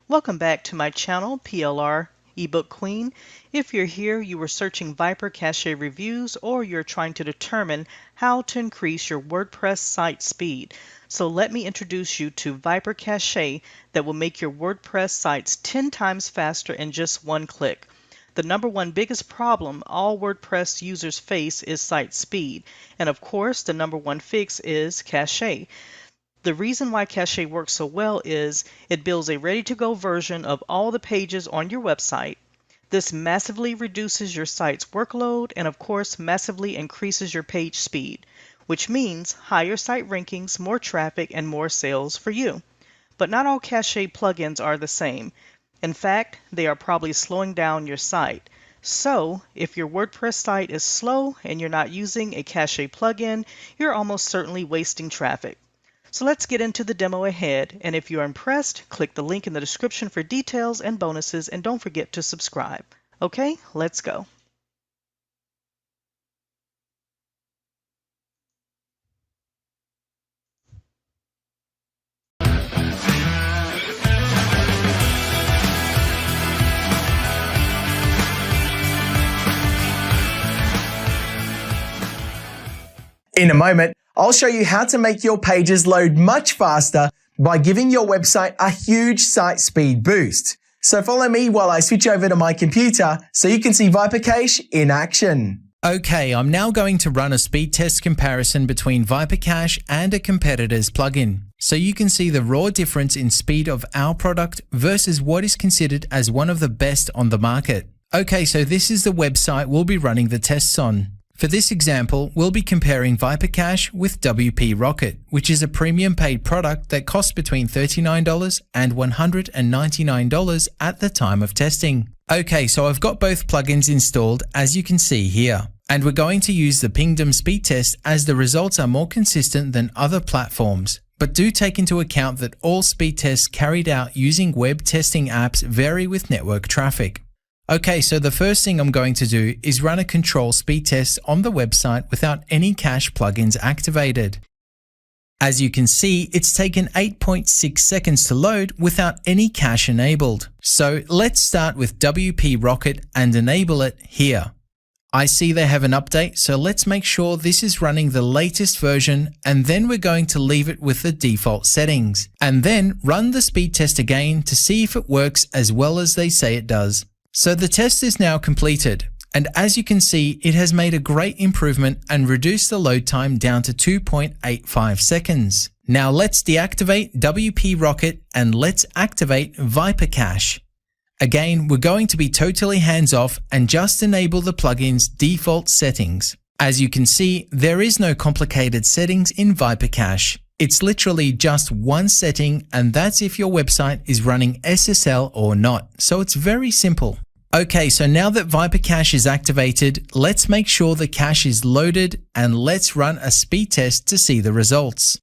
Welcome back to my channel, PLR Ebook Queen. If you're here, you were searching Viper Cache reviews, or you're trying to determine how to increase your WordPress site speed. So let me introduce you to Viper Cache that will make your WordPress sites 10 times faster in just one click. The number one biggest problem all WordPress users face is site speed. And of course, the number one fix is cache. The reason why Cache works so well is it builds a ready-to-go version of all the pages on your website. This massively reduces your site's workload and, of course, massively increases your page speed, which means higher site rankings, more traffic, and more sales for you. But not all Cache plugins are the same. In fact, they are probably slowing down your site. So, if your WordPress site is slow and you're not using a Cache plugin, you're almost certainly wasting traffic. So let's get into the demo ahead, and if you're impressed, click the link in the description for details and bonuses, and don't forget to subscribe. Okay, let's go. In a moment, I'll show you how to make your pages load much faster by giving your website a huge site speed boost. So follow me while I switch over to my computer so you can see Viper Cache in action. Okay, I'm now going to run a speed test comparison between Viper Cache and a competitor's plugin, so you can see the raw difference in speed of our product versus what is considered as one of the best on the market. Okay, so this is the website we'll be running the tests on. For this example, we'll be comparing Viper Cache with WP Rocket, which is a premium paid product that costs between $39 and $199 at the time of testing. Okay, so I've got both plugins installed, as you can see here. And we're going to use the Pingdom speed test as the results are more consistent than other platforms. But do take into account that all speed tests carried out using web testing apps vary with network traffic. Okay, so the first thing I'm going to do is run a control speed test on the website without any cache plugins activated. As you can see, it's taken 8.6 seconds to load without any cache enabled. So let's start with WP Rocket and enable it here. I see they have an update, so let's make sure this is running the latest version, and then we're going to leave it with the default settings. And then run the speed test again to see if it works as well as they say it does. So the test is now completed, and as you can see, it has made a great improvement and reduced the load time down to 2.85 seconds. Now let's deactivate WP Rocket and let's activate Viper Cache. Again, we're going to be totally hands-off and just enable the plugin's default settings. As you can see, there is no complicated settings in Viper Cache. It's literally just one setting, and that's if your website is running SSL or not. So it's very simple. Okay, so now that Viper Cache is activated, let's make sure the cache is loaded and let's run a speed test to see the results.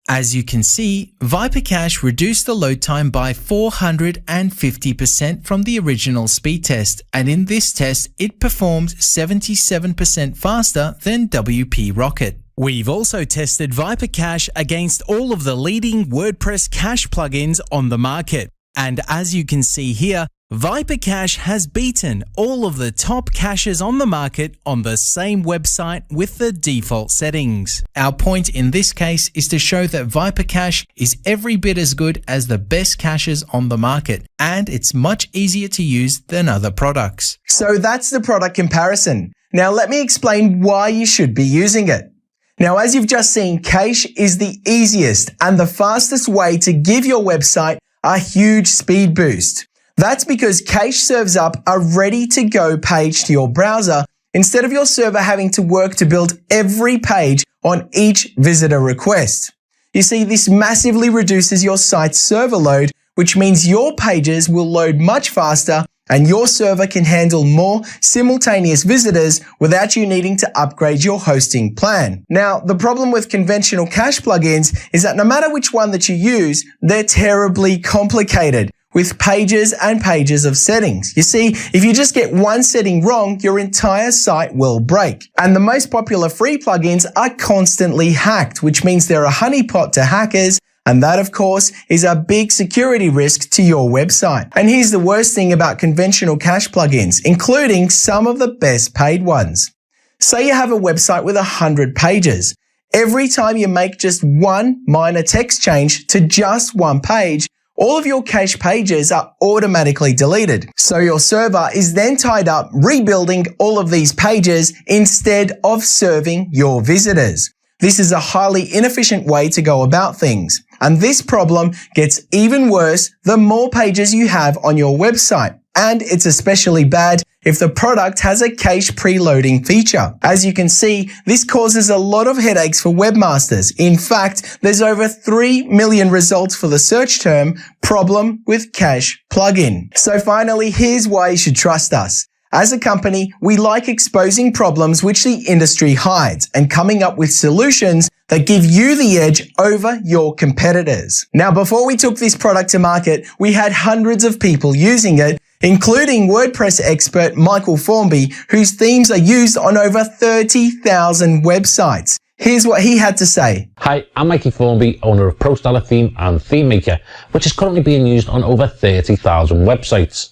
As you can see, Viper Cache reduced the load time by 450% from the original speed test, and in this test, it performed 77% faster than WP Rocket. We've also tested Viper Cache against all of the leading WordPress cache plugins on the market. And as you can see here, Viper Cache has beaten all of the top caches on the market on the same website with the default settings. Our point in this case is to show that Viper Cache is every bit as good as the best caches on the market, and it's much easier to use than other products. So that's the product comparison. Now let me explain why you should be using it. Now, as you've just seen, Cache is the easiest and the fastest way to give your website a huge speed boost. That's because Cache serves up a ready-to-go page to your browser instead of your server having to work to build every page on each visitor request. You see, this massively reduces your site's server load, which means your pages will load much faster and your server can handle more simultaneous visitors without you needing to upgrade your hosting plan. Now, the problem with conventional cache plugins is that no matter which one that you use, they're terribly complicated, with pages and pages of settings. You see, if you just get one setting wrong, your entire site will break. And the most popular free plugins are constantly hacked, which means they're a honeypot to hackers And that, of course, is a big security risk to your website. And here's the worst thing about conventional cache plugins, including some of the best paid ones. Say you have a website with 100 pages. Every time you make just one minor text change to just one page, all of your cache pages are automatically deleted. So your server is then tied up rebuilding all of these pages instead of serving your visitors. This is a highly inefficient way to go about things. And this problem gets even worse the more pages you have on your website. And it's especially bad if the product has a cache preloading feature. As you can see, this causes a lot of headaches for webmasters. In fact, there's over 3 million results for the search term problem with cache plugin. So finally, here's why you should trust us. As a company, we like exposing problems which the industry hides and coming up with solutions that give you the edge over your competitors. Now, before we took this product to market, we had hundreds of people using it, including WordPress expert Michael Formby, whose themes are used on over 30,000 websites. Here's what he had to say. Hi, I'm Mikey Formby, owner of ProStyler Theme and Theme Maker, which is currently being used on over 30,000 websites.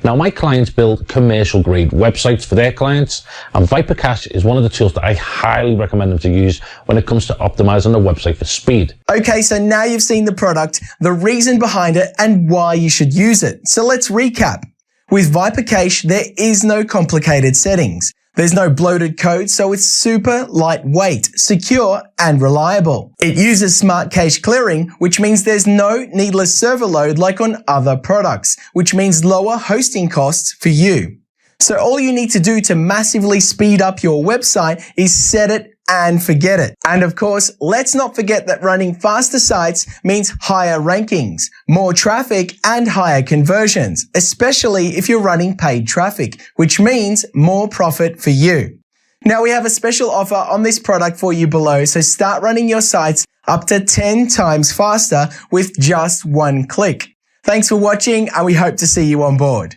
Now, my clients build commercial grade websites for their clients, and Viper Cache is one of the tools that I highly recommend them to use when it comes to optimizing a website for speed. Okay, so now you've seen the product, the reason behind it, and why you should use it. So let's recap. With Viper Cache, there is no complicated settings. There's no bloated code, so it's super lightweight, secure, and reliable. It uses smart cache clearing, which means there's no needless server load like on other products, which means lower hosting costs for you. So all you need to do to massively speed up your website is set it and forget it. And of course, let's not forget that running faster sites means higher rankings, more traffic, and higher conversions, especially if you're running paid traffic, which means more profit for you. Now, we have a special offer on this product for you below, so start running your sites up to 10 times faster with just one click. Thanks for watching, and we hope to see you on board.